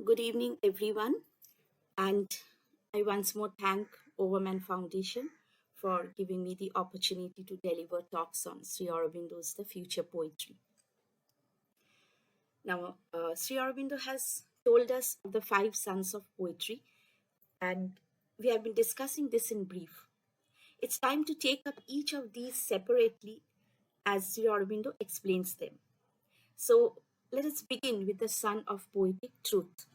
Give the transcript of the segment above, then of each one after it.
Good evening, everyone. And I once more thank Overman Foundation for giving me the opportunity to deliver talks on Sri Aurobindo's The Future Poetry. Now, Sri Aurobindo has told us of the five sons of poetry, and we have been discussing this in brief. It's time to take up each of these separately as Sri Aurobindo explains them. So, let us begin with the son of poetic truth.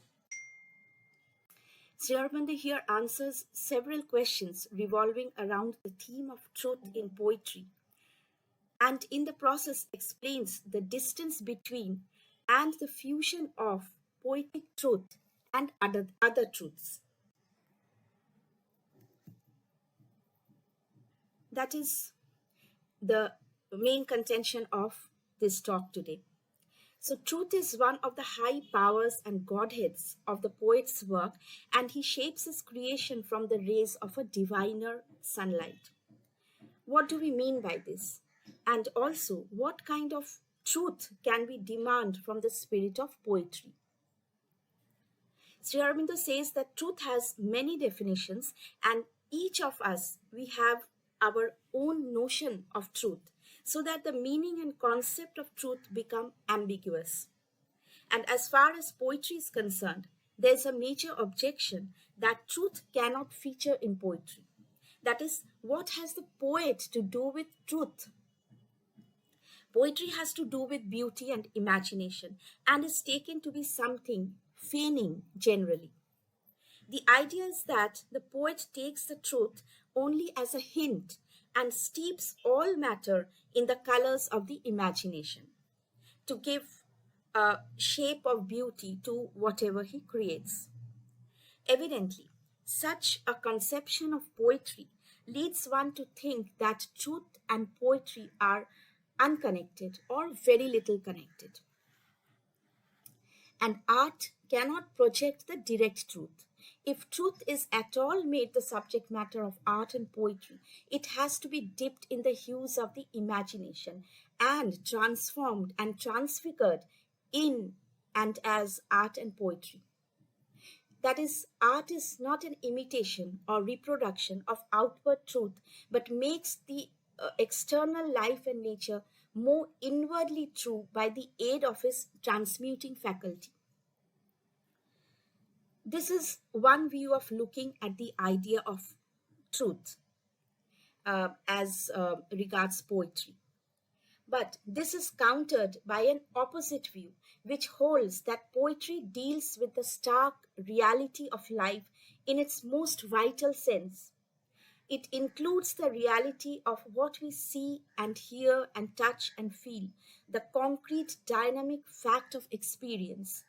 Sri Aurobindo here answers several questions revolving around the theme of truth in poetry, and in the process explains the distance between and the fusion of poetic truth and other truths. That is the main contention of this talk today. So, truth is one of the high powers and godheads of the poet's work, and he shapes his creation from the rays of a diviner sunlight. What do we mean by this? And also, what kind of truth can we demand from the spirit of poetry? Sri Aurobindo says that truth has many definitions, and each of us, we have our own notion of truth, so that the meaning and concept of truth become ambiguous. And as far as poetry is concerned, there's a major objection that truth cannot feature in poetry. That is, what has the poet to do with truth? Poetry has to do with beauty and imagination and is taken to be something feigning generally. The idea is that the poet takes the truth only as a hint and steeps all matter in the colors of the imagination to give a shape of beauty to whatever he creates. Evidently, such a conception of poetry leads one to think that truth and poetry are unconnected or very little connected. And art cannot project the direct truth. If truth is at all made the subject matter of art and poetry, it has to be dipped in the hues of the imagination and transformed and transfigured in and as art and poetry. That is, art is not an imitation or reproduction of outward truth, but makes the external life and nature more inwardly true by the aid of his transmuting faculty. This is one view of looking at the idea of truth as regards poetry. But this is countered by an opposite view, which holds that poetry deals with the stark reality of life in its most vital sense. It includes the reality of what we see and hear and touch and feel, the concrete dynamic fact of experience.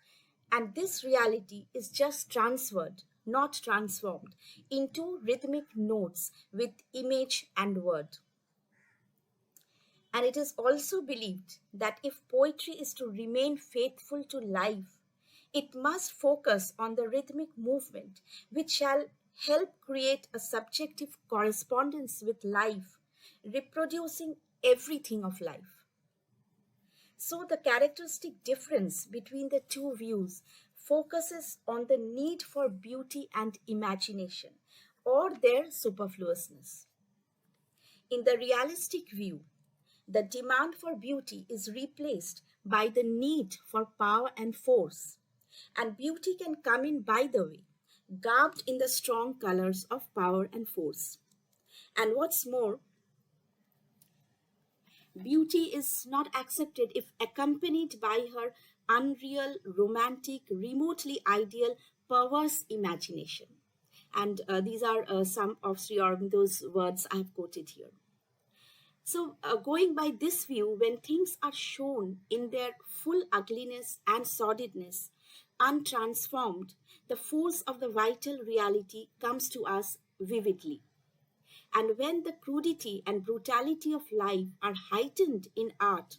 And this reality is just transferred, not transformed, into rhythmic notes with image and word. And it is also believed that if poetry is to remain faithful to life, it must focus on the rhythmic movement, which shall help create a subjective correspondence with life, reproducing everything of life. So, the characteristic difference between the two views focuses on the need for beauty and imagination, or their superfluousness. In the realistic view, the demand for beauty is replaced by the need for power and force. And beauty can come in by the way, garbed in the strong colors of power and force. And what's more, beauty is not accepted if accompanied by her unreal, romantic, remotely ideal, perverse imagination. And these are some of Sri Aurobindo's words I have quoted here. So, going by this view, when things are shown in their full ugliness and sordidness, untransformed, the force of the vital reality comes to us vividly. And when the crudity and brutality of life are heightened in art,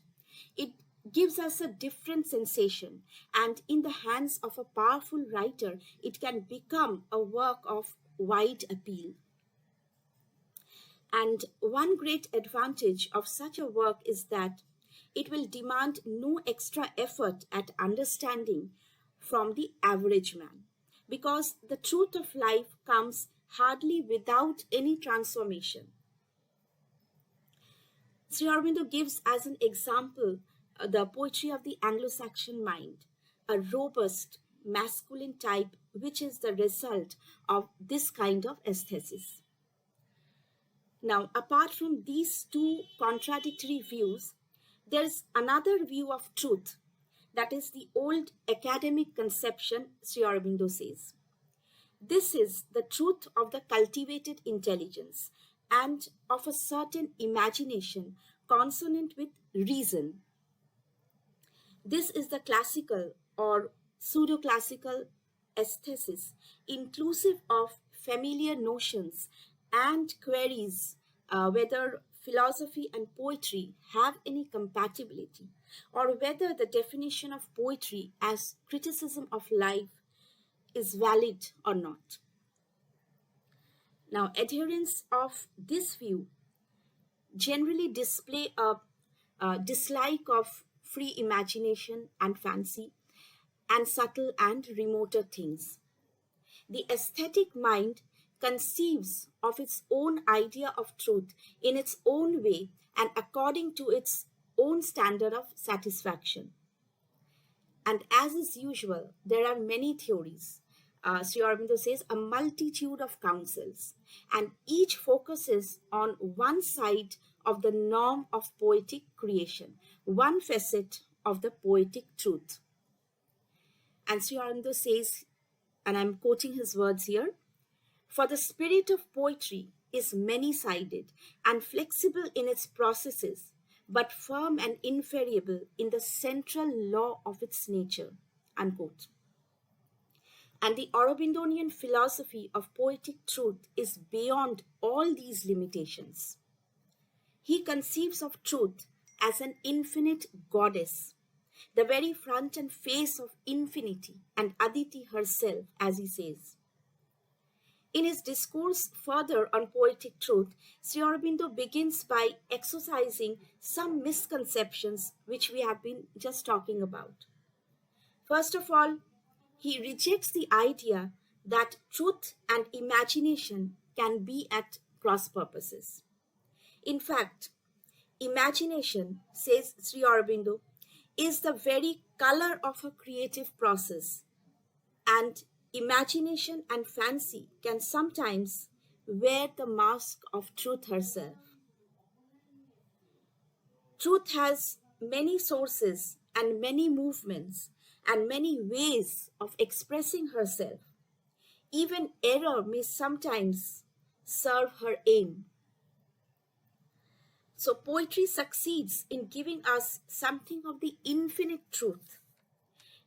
it gives us a different sensation. And in the hands of a powerful writer, it can become a work of wide appeal. And one great advantage of such a work is that it will demand no extra effort at understanding from the average man, because the truth of life comes hardly without any transformation. Sri Aurobindo gives as an example the poetry of the Anglo-Saxon mind, a robust masculine type which is the result of this kind of aesthesis. Now, apart from these two contradictory views, there is another view of truth, that is the old academic conception, Sri Aurobindo says. This is the truth of the cultivated intelligence and of a certain imagination consonant with reason. This is the classical or pseudo classical aesthesis, inclusive of familiar notions and queries whether philosophy and poetry have any compatibility, or whether the definition of poetry as criticism of life is valid or not. Now, adherents of this view generally display a dislike of free imagination and fancy and subtle and remoter things. The aesthetic mind conceives of its own idea of truth in its own way and according to its own standard of satisfaction. And as is usual, there are many theories. Sri Aurobindo says a multitude of counsels, and each focuses on one side of the norm of poetic creation, one facet of the poetic truth. And Sri Aurobindo says, and I'm quoting his words here, for the spirit of poetry is many sided and flexible in its processes, but firm and invariable in the central law of its nature. Unquote. And the Aurobindonian philosophy of poetic truth is beyond all these limitations. He conceives of truth as an infinite goddess, the very front and face of infinity and Aditi herself, as he says. In his discourse further on poetic truth, Sri Aurobindo begins by exorcising some misconceptions which we have been just talking about. First of all, he rejects the idea that truth and imagination can be at cross purposes. In fact, imagination, says Sri Aurobindo, is the very color of a creative process, and imagination and fancy can sometimes wear the mask of truth herself. Truth has many sources and many movements and many ways of expressing herself. Even error may sometimes serve her aim. So, poetry succeeds in giving us something of the infinite truth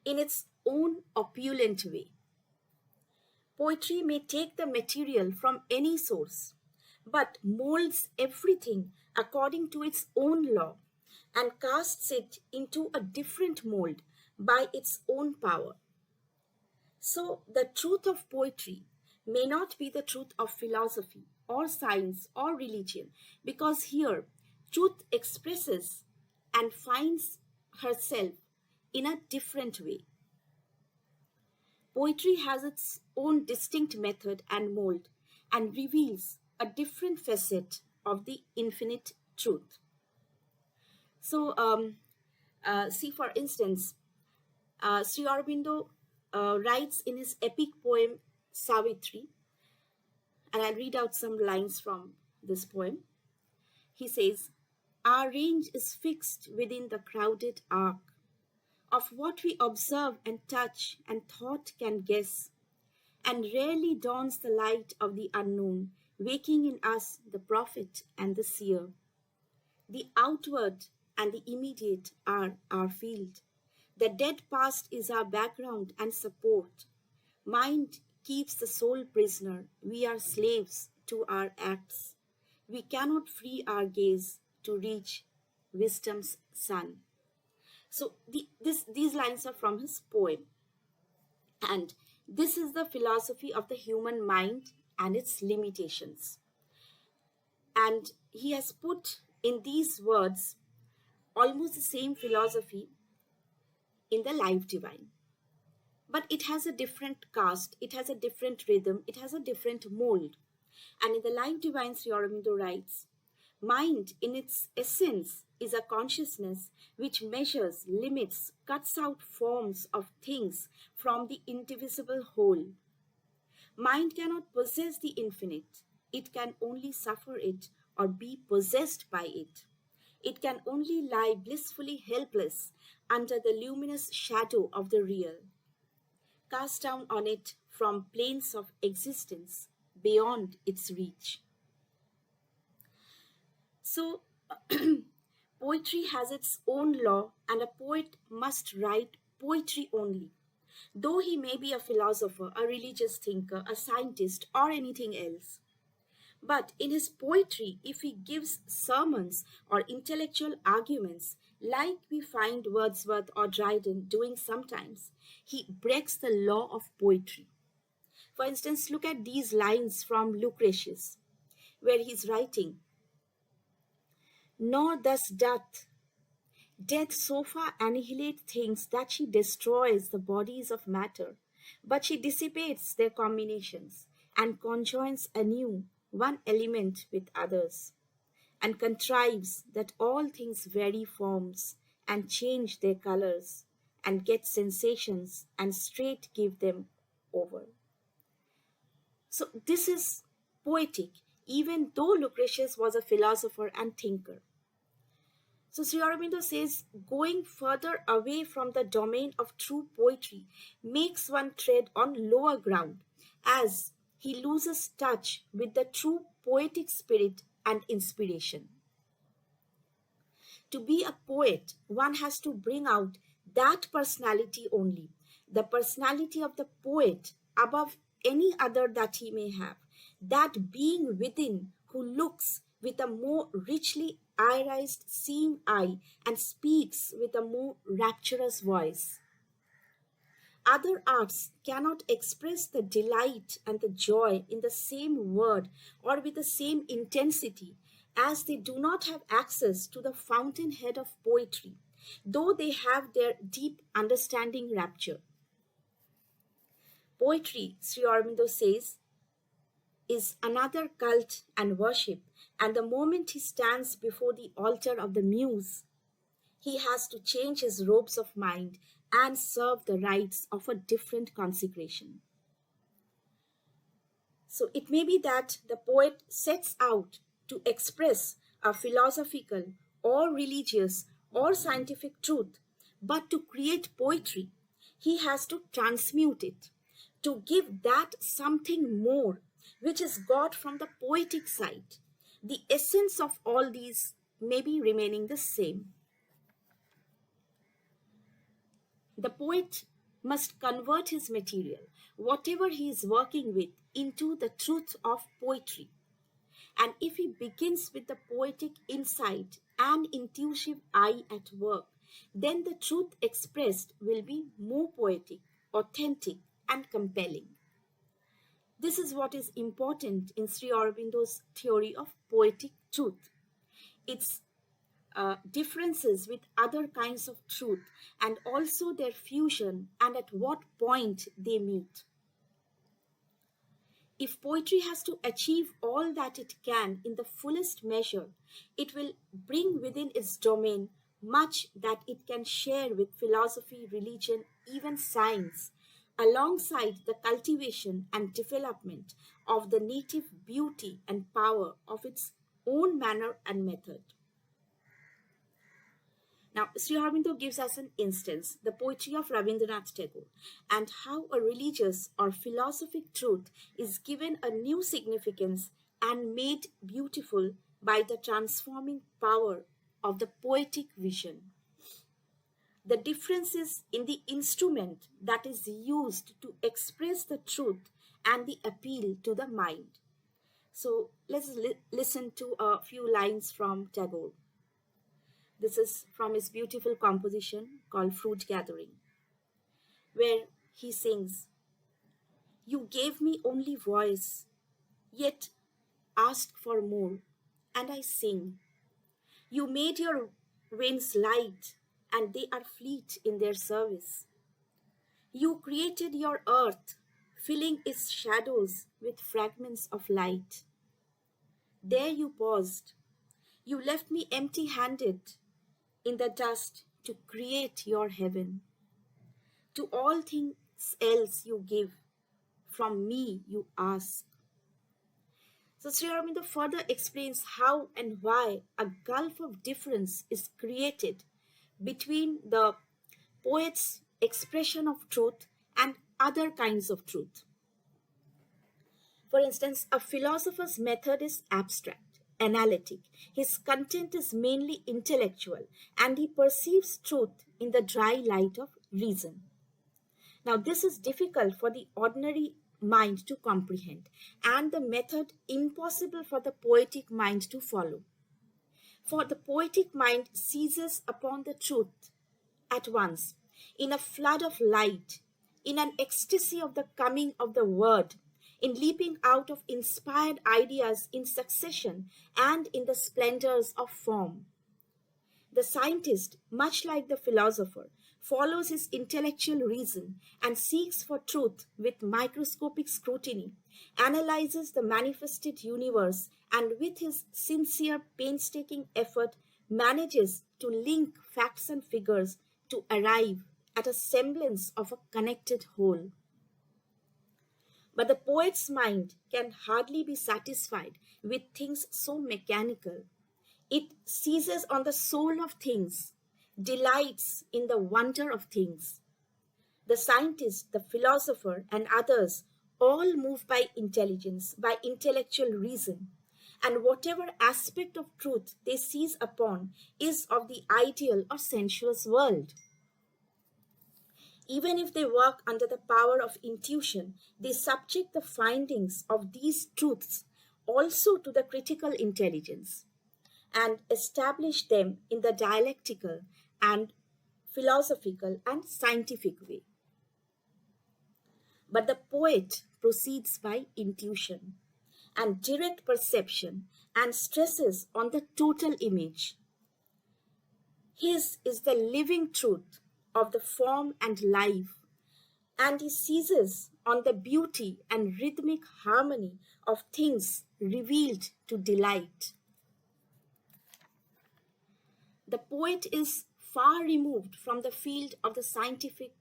in its own opulent way. Poetry may take the material from any source, but molds everything according to its own law and casts it into a different mold by its own power. So, the truth of poetry may not be the truth of philosophy or science or religion, because here truth expresses and finds herself in a different way. Poetry has its own distinct method and mold and reveals a different facet of the infinite truth. So, see, for instance, Sri Aurobindo writes in his epic poem Savitri, and I'll read out some lines from this poem. He says, our range is fixed within the crowded arc of what we observe and touch and thought can guess, and rarely dawns the light of the unknown, waking in us the prophet and the seer. The outward and the immediate are our field. The dead past is our background and support. Mind keeps the soul prisoner. We are slaves to our acts. We cannot free our gaze to reach wisdom's sun. So these lines are from his poem. And this is the philosophy of the human mind and its limitations. And he has put in these words almost the same philosophy in the life divine. but it has a different cast, it has a different rhythm, it has a different mold. And in the Life Divine, Sri Aurobindo writes, mind in its essence is a consciousness which measures, limits, cuts out forms of things from the indivisible whole. Mind cannot possess the infinite, it can only suffer it or be possessed by it. It can only lie blissfully helpless under the luminous shadow of the real, cast down on it from planes of existence beyond its reach. So, poetry has its own law, and a poet must write poetry only. Though he may be a philosopher, a religious thinker, a scientist, or anything else. But in his poetry, if he gives sermons or intellectual arguments, like we find Wordsworth or Dryden doing sometimes, he breaks the law of poetry. For instance, look at these lines from Lucretius, where he's writing, nor thus doth death so far annihilate things that she destroys the bodies of matter, but she dissipates their combinations and conjoins anew one element with others, and contrives that all things vary forms and change their colors, and get sensations and straight give them over. So, this is poetic, even though Lucretius was a philosopher and thinker. So Sri Aurobindo says going further away from the domain of true poetry makes one tread on lower ground as he loses touch with the true poetic spirit and inspiration. To be a poet, one has to bring out that personality only, the personality of the poet above any other that he may have, that being within who looks with a more richly irised seeing eye and speaks with a more rapturous voice. Other arts cannot express the delight and the joy in the same word or with the same intensity, as they do not have access to the fountainhead of poetry, though they have their deep understanding rapture. Poetry, Sri Aurobindo says, is another cult and worship, and the moment he stands before the altar of the muse, he has to change his robes of mind and serve the rites of a different consecration. So it may be that the poet sets out to express a philosophical or religious or scientific truth, but to create poetry, he has to transmute it, to give that something more which is got from the poetic side. The essence of all these may be remaining the same. The poet must convert his material, whatever he is working with, into the truth of poetry. And if he begins with the poetic insight and intuitive eye at work, then the truth expressed will be more poetic, authentic, and compelling. This is what is important in Sri Aurobindo's theory of poetic truth. Its differences with other kinds of truth, and also their fusion and at what point they meet. If poetry has to achieve all that it can in the fullest measure, it will bring within its domain much that it can share with philosophy, religion, even science, alongside the cultivation and development of the native beauty and power of its own manner and method. Now, Sri Aurobindo gives us an instance, the poetry of Rabindranath Tagore, and how a religious or philosophic truth is given a new significance and made beautiful by the transforming power of the poetic vision. The difference is in the instrument that is used to express the truth and the appeal to the mind. So let's listen to a few lines from Tagore. This is from his beautiful composition called Fruit Gathering, where he sings, you gave me only voice, yet asked for more, and I sing. You made your winds light, and they are fleet in their service. You created your earth, filling its shadows with fragments of light. There you paused. You left me empty handed in the dust to create your heaven. To all things else you give, from me you ask. So Sri Aurobindo further explains how and why a gulf of difference is created between the poet's expression of truth and other kinds of truth. For instance, a philosopher's method is abstract, analytic. His content is mainly intellectual, and he perceives truth in the dry light of reason. Now, this is difficult for the ordinary mind to comprehend, and the method impossible for the poetic mind to follow. For the poetic mind seizes upon the truth at once, in a flood of light, in an ecstasy of the coming of the word, in leaping out of inspired ideas in succession, and in the splendors of form. The scientist, much like the philosopher, follows his intellectual reason and seeks for truth with microscopic scrutiny, analyzes the manifested universe, and with his sincere, painstaking effort manages to link facts and figures to arrive at a semblance of a connected whole. But the poet's mind can hardly be satisfied with things so mechanical. It seizes on the soul of things, delights in the wonder of things. The scientist, the philosopher, and others all move by intelligence, by intellectual reason. And whatever aspect of truth they seize upon is of the ideal or sensuous world. Even if they work under the power of intuition, they subject the findings of these truths also to the critical intelligence and establish them in the dialectical and philosophical and scientific way. But the poet proceeds by intuition and direct perception and stresses on the total image. His is the living truth of the form and life, and he seizes on the beauty and rhythmic harmony of things revealed to delight. The poet is far removed from the field of the scientist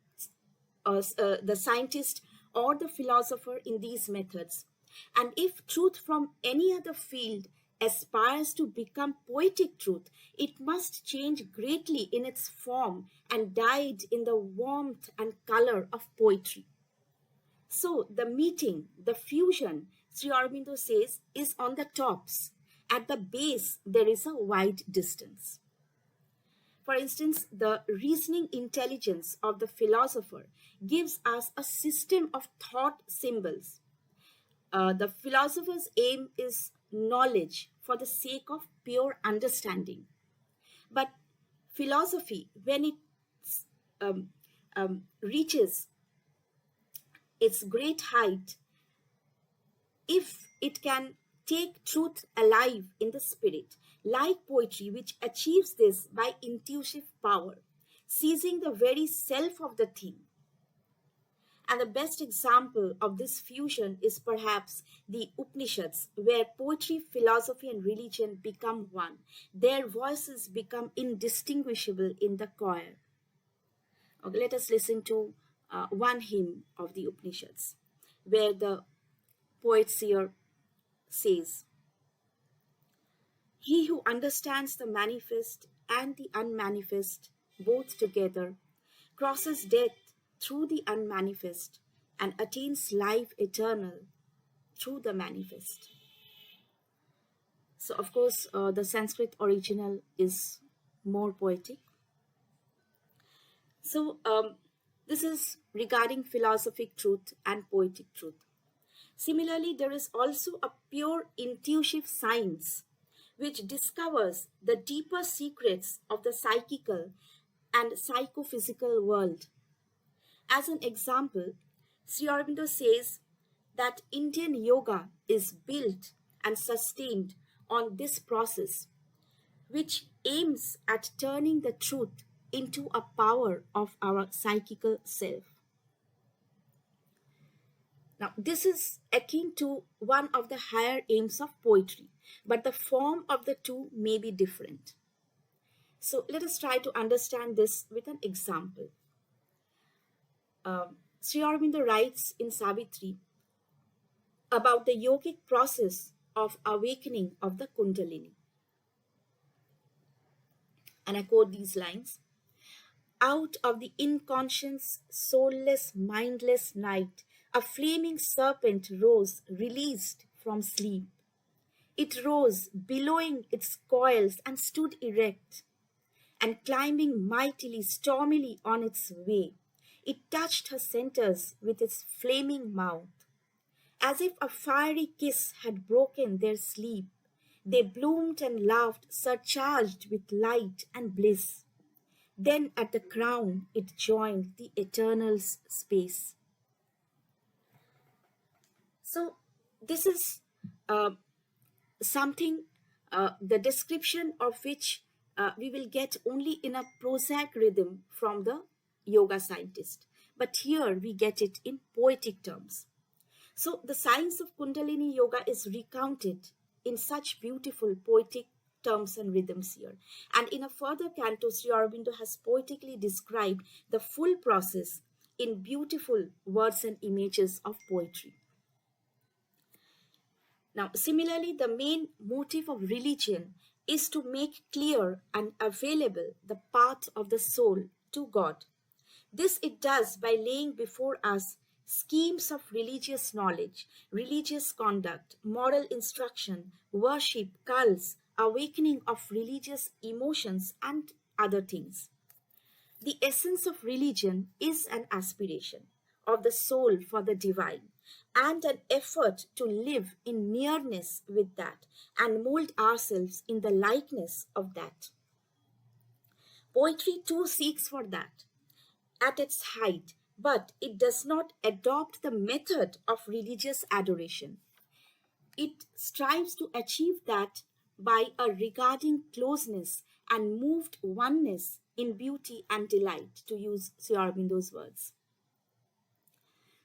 or the philosopher in these methods. And if truth from any other field aspires to become poetic truth, it must change greatly in its form and dyed in the warmth and color of poetry. So the meeting, the fusion, Sri Aurobindo says, is on the tops. At the base, there is a wide distance. For instance, the reasoning intelligence of the philosopher gives us a system of thought symbols. The philosopher's aim is knowledge for the sake of pure understanding. But philosophy, when it reaches its great height, if it can take truth alive in the spirit, like poetry, which achieves this by intuitive power, seizing the very self of the thing. And the best example of this fusion is perhaps the Upanishads, where poetry, philosophy, and religion become one. Their voices become indistinguishable in the choir. Okay, let us listen to one hymn of the Upanishads, where the poet seer says, "He who understands the manifest and the unmanifest both together crosses death through the unmanifest and attains life eternal through the manifest." So, of course, the Sanskrit original is more poetic. So, this is regarding philosophic truth and poetic truth. Similarly, there is also a pure intuitive science which discovers the deeper secrets of the psychical and psychophysical world. As an example, Sri Aurobindo says that Indian yoga is built and sustained on this process, which aims at turning the truth into a power of our psychical self. Now, this is akin to one of the higher aims of poetry, but the form of the two may be different. So, let us try to understand this with an example. Sri Aurobindo writes in Savitri about the yogic process of awakening of the Kundalini. And I quote these lines: out of the inconscious, soulless, mindless night, a flaming serpent rose, released from sleep. It rose, billowing its coils, and stood erect, and climbing mightily, stormily on its way. It touched her centers with its flaming mouth. As if a fiery kiss had broken their sleep, they bloomed and laughed, surcharged with light and bliss. Then at the crown it joined the eternal's space. So this is uh, something, the description of which we will get only in a prosaic rhythm from the yoga scientist. But here we get it in poetic terms. So the science of Kundalini Yoga is recounted in such beautiful poetic terms and rhythms here. And in a further canto, Sri Aurobindo has poetically described the full process in beautiful words and images of poetry. Now, similarly, the main motive of religion is to make clear and available the path of the soul to God. This it does by laying before us schemes of religious knowledge, religious conduct, moral instruction, worship, cults, awakening of religious emotions, and other things. The essence of religion is an aspiration of the soul for the divine and an effort to live in nearness with that and mold ourselves in the likeness of that. Poetry too seeks for that at its height, but it does not adopt the method of religious adoration. It strives to achieve that by a regarding closeness and moved oneness in beauty and delight, to use Sri Aurobindo's words.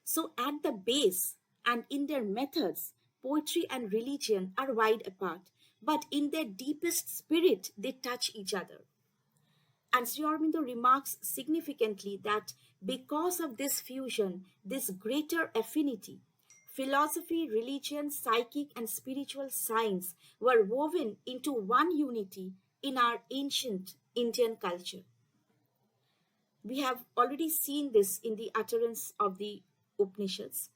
So, at the base and in their methods, poetry and religion are wide apart, but in their deepest spirit, they touch each other. And Sri Aurobindo remarks significantly that because of this fusion, this greater affinity, philosophy, religion, psychic, and spiritual science were woven into one unity in our ancient Indian culture. We have already seen this in the utterance of the Upanishads.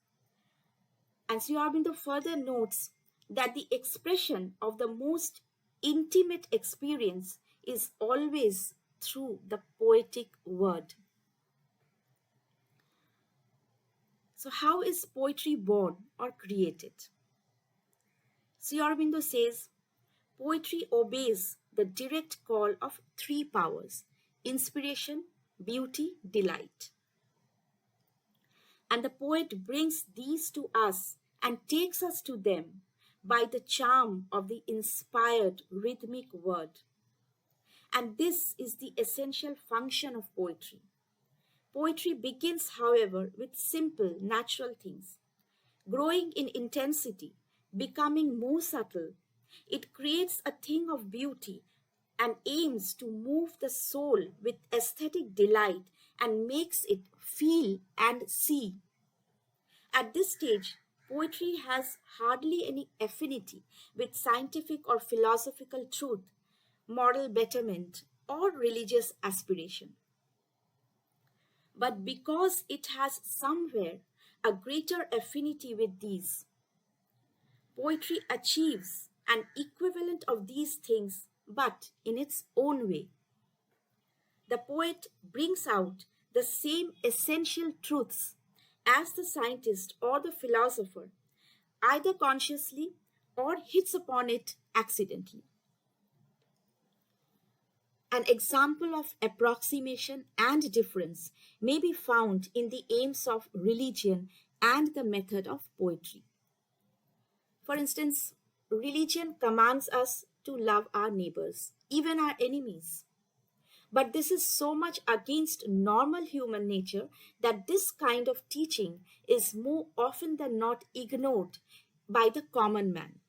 And Sri Aurobindo further notes that the expression of the most intimate experience is always through the poetic word. So, how is poetry born or created? Sri Aurobindo says poetry obeys the direct call of three powers: inspiration, beauty, delight. And the poet brings these to us and takes us to them by the charm of the inspired rhythmic word. And this is the essential function of poetry. Poetry begins, however, with simple, natural things. Growing in intensity, becoming more subtle, it creates a thing of beauty and aims to move the soul with aesthetic delight and makes it feel and see. At this stage, poetry has hardly any affinity with scientific or philosophical truth, moral betterment, or religious aspiration. But because it has somewhere a greater affinity with these, poetry achieves an equivalent of these things, but in its own way. The poet brings out the same essential truths as the scientist or the philosopher, either consciously or hits upon it accidentally. An example of approximation and difference may be found in the aims of religion and the method of poetry. For instance, religion commands us to love our neighbors, even our enemies. But this is so much against normal human nature that this kind of teaching is more often than not ignored by the common man.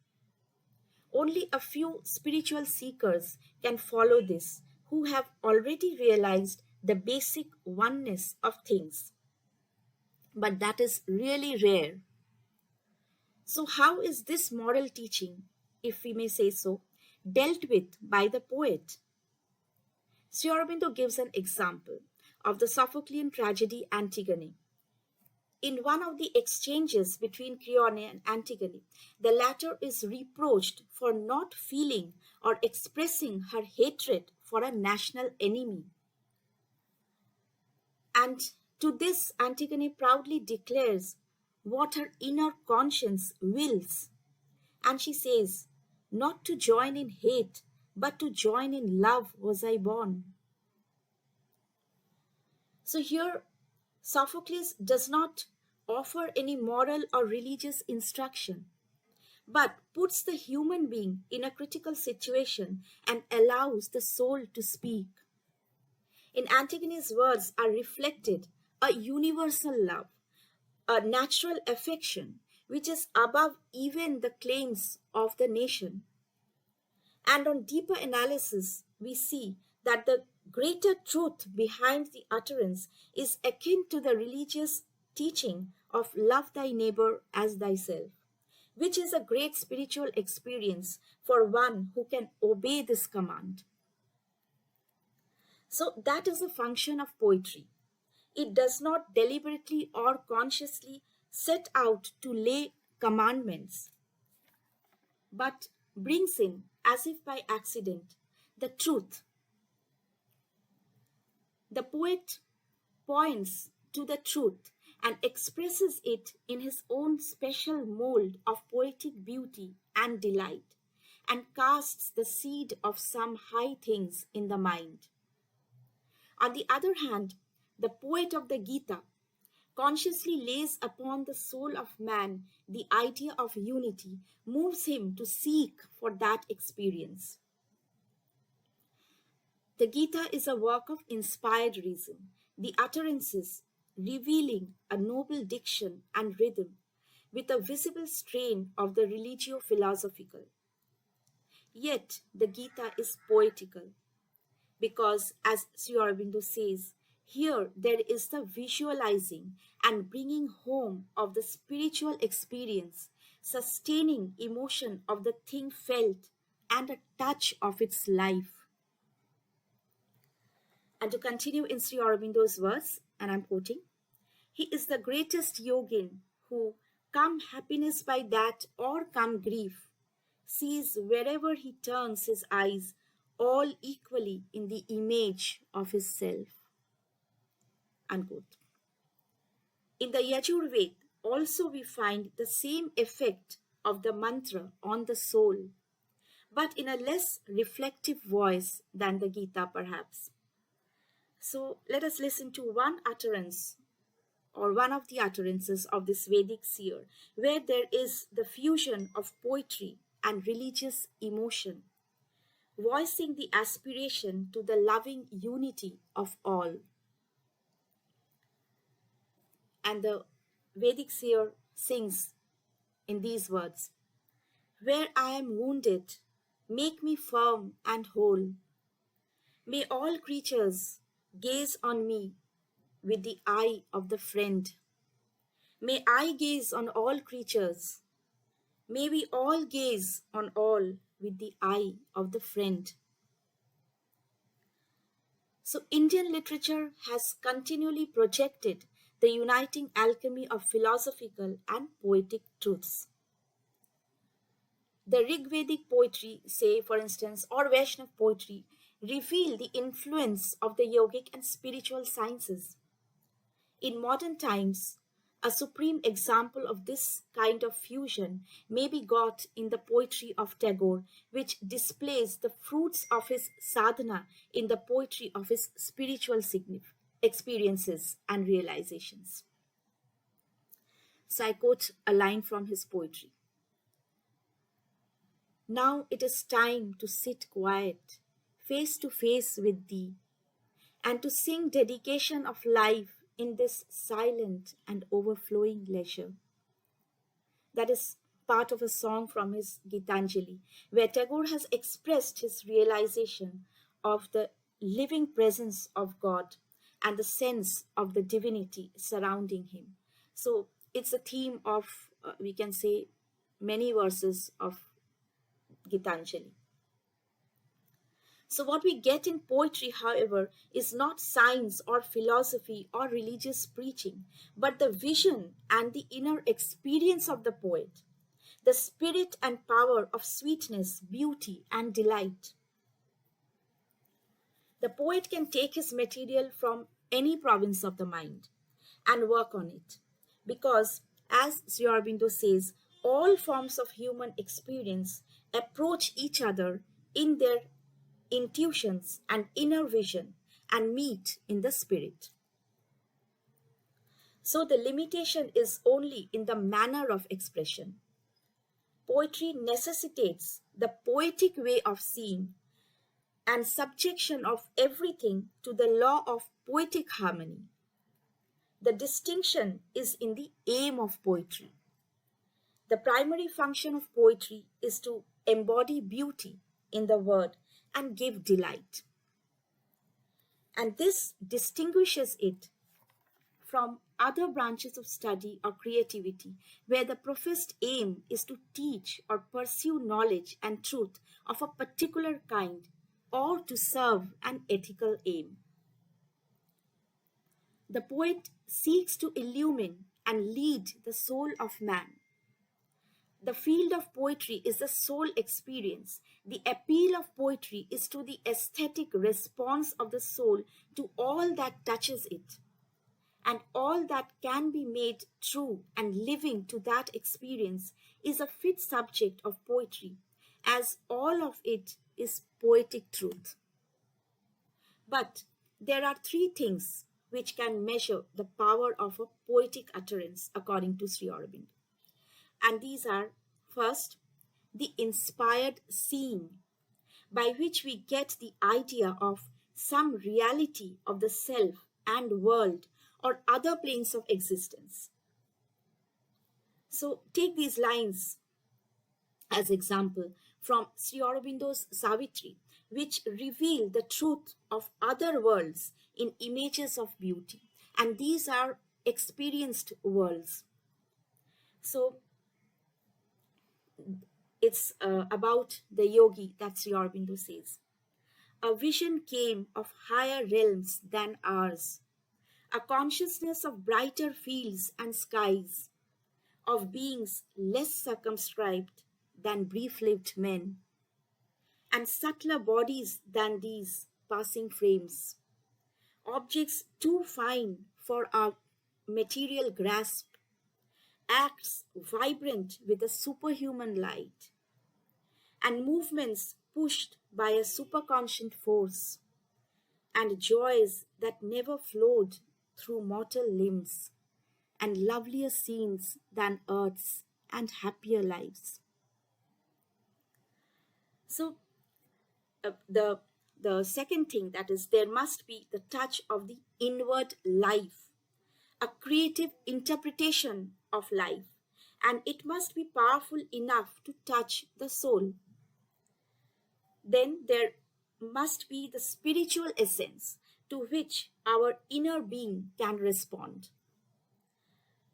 Only a few spiritual seekers can follow this, who have already realized the basic oneness of things. But that is really rare. So, how is this moral teaching, if we may say so, dealt with by the poet? Sri Aurobindo gives an example of the Sophoclean tragedy Antigone. In one of the exchanges between Cleone and Antigone, the latter is reproached for not feeling or expressing her hatred for a national enemy. And to this, Antigone proudly declares what her inner conscience wills. And she says, "Not to join in hate, but to join in love was I born." So here, Sophocles does not offer any moral or religious instruction, but puts the human being in a critical situation and allows the soul to speak. In Antigone's words are reflected a universal love, a natural affection, which is above even the claims of the nation. And on deeper analysis, we see that the greater truth behind the utterance is akin to the religious teaching of love thy neighbor as thyself, which is a great spiritual experience for one who can obey this command. So, that is a function of poetry. It does not deliberately or consciously set out to lay commandments, but brings in, as if by accident, the truth. The poet points to the truth and expresses it in his own special mold of poetic beauty and delight, and casts the seed of some high things in the mind. On the other hand, the poet of the Gita consciously lays upon the soul of man the idea of unity, moves him to seek for that experience. The Gita is a work of inspired reason, the utterances revealing a noble diction and rhythm with a visible strain of the religio philosophical. Yet the Gita is poetical because, as Sri Aurobindo says, here there is the visualizing and bringing home of the spiritual experience, sustaining emotion of the thing felt, and a touch of its life. And to continue in Sri Aurobindo's verse, and I'm quoting, "He is the greatest yogin who, come happiness by that or come grief, sees wherever he turns his eyes all equally in the image of his self." Unquote. In the Yajurved, also we find the same effect of the mantra on the soul, but in a less reflective voice than the Gita, perhaps. So let us listen to one utterance or one of the utterances of this Vedic seer, where there is the fusion of poetry and religious emotion, voicing the aspiration to the loving unity of all. And the Vedic seer sings in these words, "Where I am wounded, make me firm and whole. May all creatures gaze on me with the eye of the friend. May I gaze on all creatures. May we all gaze on all with the eye of the friend." So, Indian literature has continually projected the uniting alchemy of philosophical and poetic truths. The Rigvedic poetry, say for instance, or Vaishnav poetry, reveal the influence of the yogic and spiritual sciences. In modern times, a supreme example of this kind of fusion may be got in the poetry of Tagore, which displays the fruits of his sadhana in the poetry of his spiritual experiences and realizations. So I quote a line from his poetry. "Now it is time to sit quiet, face to face with thee. and to sing dedication of life in this silent and overflowing leisure. That is part of a song from his Gitanjali, where Tagore has expressed his realization of the living presence of God and the sense of the divinity surrounding him. So it's a theme of, we can say, many verses of Gitanjali. So, what we get in poetry, however, is not science or philosophy or religious preaching, but the vision and the inner experience of the poet, the spirit and power of sweetness, beauty, and delight. The poet can take his material from any province of the mind and work on it, because, as Sri Aurobindo says, all forms of human experience approach each other in their intuitions and inner vision and meet in the spirit. So the limitation is only in the manner of expression. Poetry necessitates the poetic way of seeing and subjection of everything to the law of poetic harmony. The distinction is in the aim of poetry. The primary function of poetry is to embody beauty in the word and give delight. And this distinguishes it from other branches of study or creativity, where the professed aim is to teach or pursue knowledge and truth of a particular kind or to serve an ethical aim. The poet seeks to illumine and lead the soul of man. The field of poetry is the soul experience. The appeal of poetry is to the aesthetic response of the soul to all that touches it. And all that can be made true and living to that experience is a fit subject of poetry, as all of it is poetic truth. But there are three things which can measure the power of a poetic utterance according to Sri Aurobindo. And these are, first, the inspired seeing, by which we get the idea of some reality of the self and world or other planes of existence. So take these lines as example from Sri Aurobindo's Savitri, which reveal the truth of other worlds in images of beauty. And these are experienced worlds. So it's about the yogi that Sri Aurobindo says. A vision came of higher realms than ours, a consciousness of brighter fields and skies, of beings less circumscribed than brief-lived men, and subtler bodies than these passing frames, objects too fine for our material grasp, acts vibrant with a superhuman light, and movements pushed by a superconscient force, and joys that never flowed through mortal limbs, and lovelier scenes than earth's, and happier lives. So, the second thing, that is, there must be the touch of the inward life, a creative interpretation of life, and it must be powerful enough to touch the soul. Then there must be the spiritual essence to which our inner being can respond.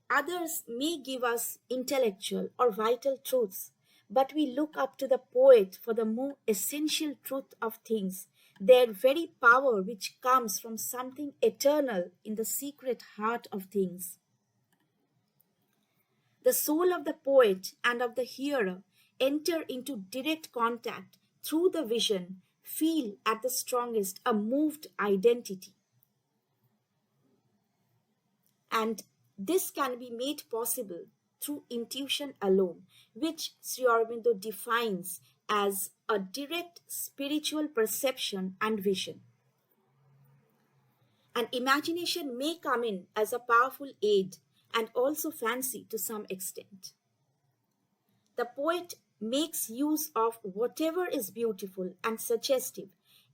Others may give us intellectual or vital truths, but we look up to the poet for the more essential truth of things, their very power which comes from something eternal in the secret heart of things. The soul of the poet and of the hearer enter into direct contact through the vision, feel at the strongest a moved identity. And this can be made possible through intuition alone, which Sri Aurobindo defines as a direct spiritual perception and vision. And imagination may come in as a powerful aid and also fancy to some extent. The poet makes use of whatever is beautiful and suggestive,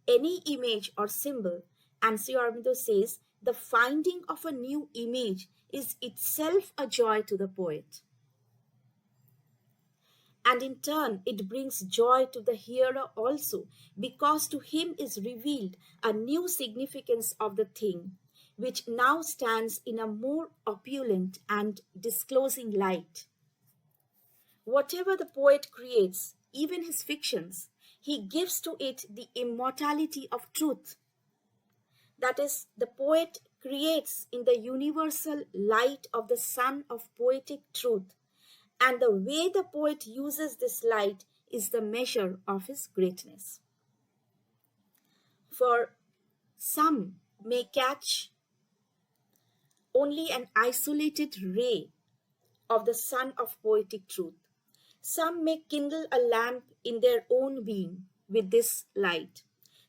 any image or symbol, And Sri Aurobindo says, the finding of a new image is itself a joy to the poet. And in turn, it brings joy to the hearer also, because to him is revealed a new significance of the thing, which now stands in a more opulent and disclosing light. Whatever the poet creates, even his fictions, he gives to it the immortality of truth. That is, the poet creates in the universal light of the sun of poetic truth, and the way the poet uses this light is the measure of his greatness. For some may catch only an isolated ray of the sun of poetic truth. Some may kindle a lamp in their own being with this light.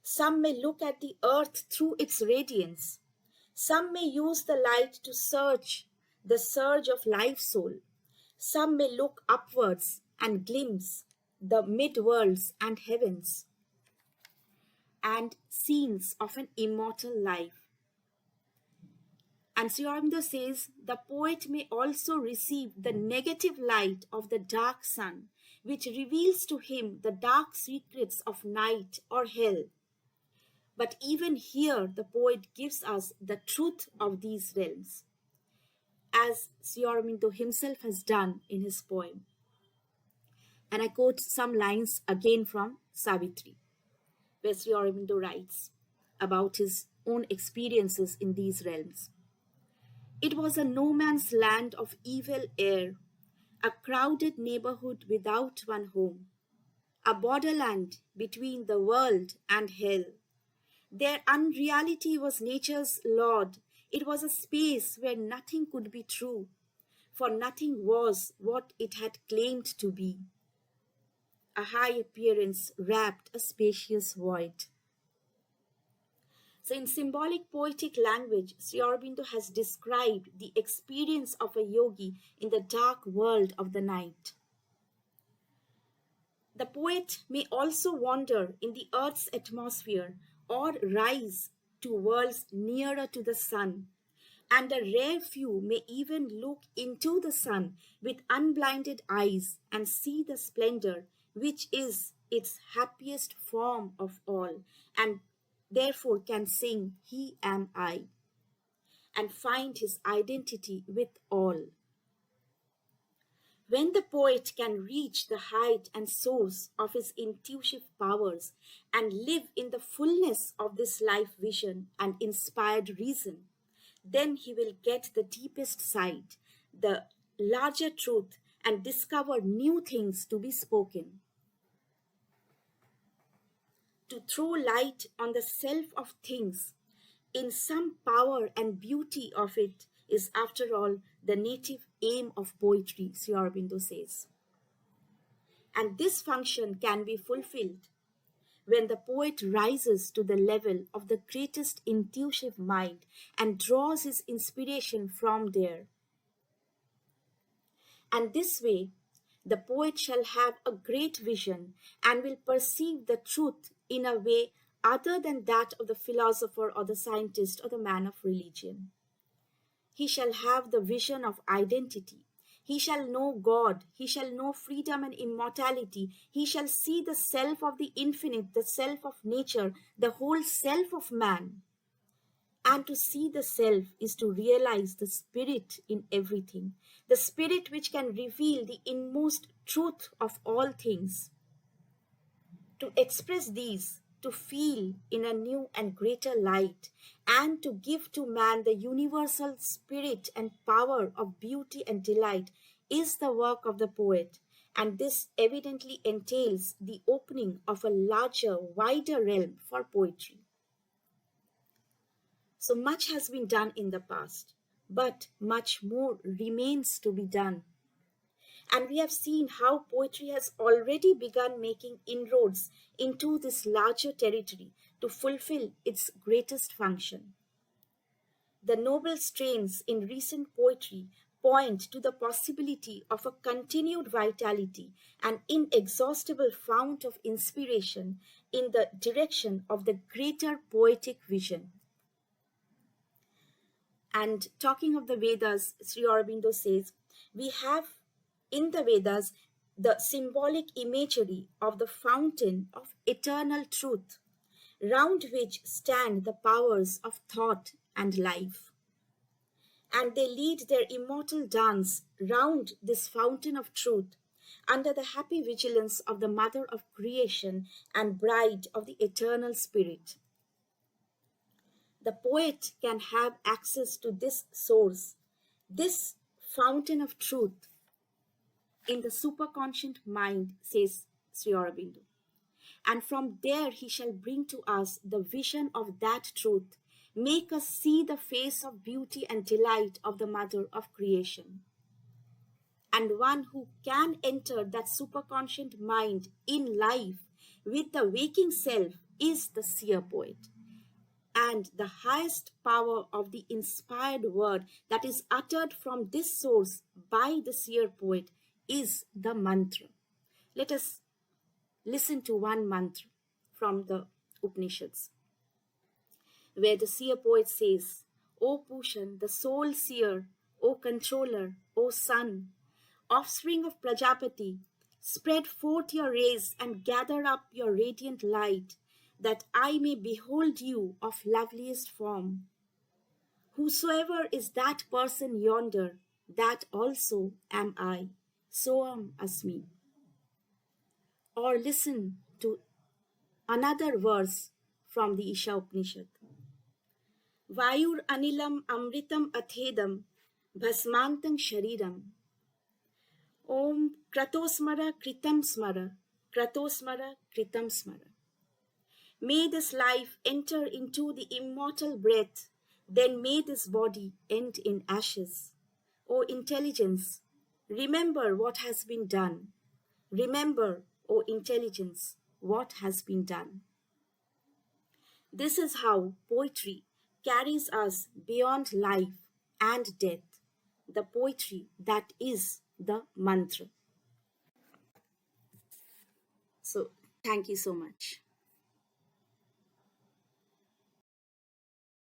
Some may look at the earth through its radiance. Some may use the light to search the surge of life soul. Some may look upwards and glimpse the mid worlds and heavens and scenes of an immortal life. And Sri Aurobindo says the poet may also receive the negative light of the dark sun, which reveals to him the dark secrets of night or hell. But even here, the poet gives us the truth of these realms, as Sri Aurobindo himself has done in his poem. And I quote some lines again from Savitri, where Sri Aurobindo writes about his own experiences in these realms. It was a no man's land of evil air, a crowded neighborhood without one home, a borderland between the world and hell. Their unreality was nature's lord. It was a space where nothing could be true, for nothing was what it had claimed to be. A high appearance wrapped a spacious void. So, in symbolic poetic language, Sri Aurobindo has described the experience of a yogi in the dark world of the night. The poet may also wander in the earth's atmosphere or rise to worlds nearer to the sun, and a rare few may even look into the sun with unblinded eyes and see the splendor which is its happiest form of all, and therefore can sing, He am I, and find his identity with all. When the poet can reach the height and source of his intuitive powers and live in the fullness of this life vision and inspired reason, then he will get the deepest sight, the larger truth, and discover new things to be spoken. To throw light on the self of things, in some power and beauty of it, is after all the native aim of poetry, Sri Aurobindo says. And this function can be fulfilled when the poet rises to the level of the greatest intuitive mind and draws his inspiration from there. And this way, the poet shall have a great vision and will perceive the truth in a way other than that of the philosopher or the scientist or the man of religion. He shall have the vision of identity. He shall know God. He shall know freedom and immortality. He shall see the self of the infinite, the self of nature, the whole self of man. And to see the self is to realize the spirit in everything, the spirit which can reveal the inmost truth of all things. To express these, to feel in a new and greater light, and to give to man the universal spirit and power of beauty and delight is the work of the poet, and this evidently entails the opening of a larger, wider realm for poetry. So much has been done in the past, but much more remains to be done. And we have seen how poetry has already begun making inroads into this larger territory to fulfill its greatest function. The noble strains in recent poetry point to the possibility of a continued vitality, an inexhaustible fount of inspiration in the direction of the greater poetic vision. And talking of the Vedas, Sri Aurobindo says, we have in the Vedas the symbolic imagery of the fountain of eternal truth, round which stand the powers of thought and life. And they lead their immortal dance round this fountain of truth under the happy vigilance of the Mother of Creation and Bride of the Eternal Spirit. The poet can have access to this source, this fountain of truth in the superconscient mind, says Sri Aurobindo. And from there he shall bring to us the vision of that truth, make us see the face of beauty and delight of the Mother of Creation. And one who can enter that superconscient mind in life with the waking self is the seer poet. And the highest power of the inspired word that is uttered from this source by the seer poet is the mantra. Let us listen to one mantra from the Upanishads, where the seer poet says, O Pushan, the sole seer, O controller, O son, offspring of Prajapati, spread forth your rays and gather up your radiant light, that I may behold you of loveliest form. Whosoever is that person yonder, that also am I. Soam asmi. Or listen to another verse from the Isha Upanishad. Vayur anilam amritam athedam bhasmantang shariram. Om kratosmara kritam smara, kratosmara kritam smara. May this life enter into the immortal breath, then may this body end in ashes. O intelligence, remember what has been done. Remember, O intelligence, what has been done. This is how poetry carries us beyond life and death, the poetry that is the mantra. So, thank you so much.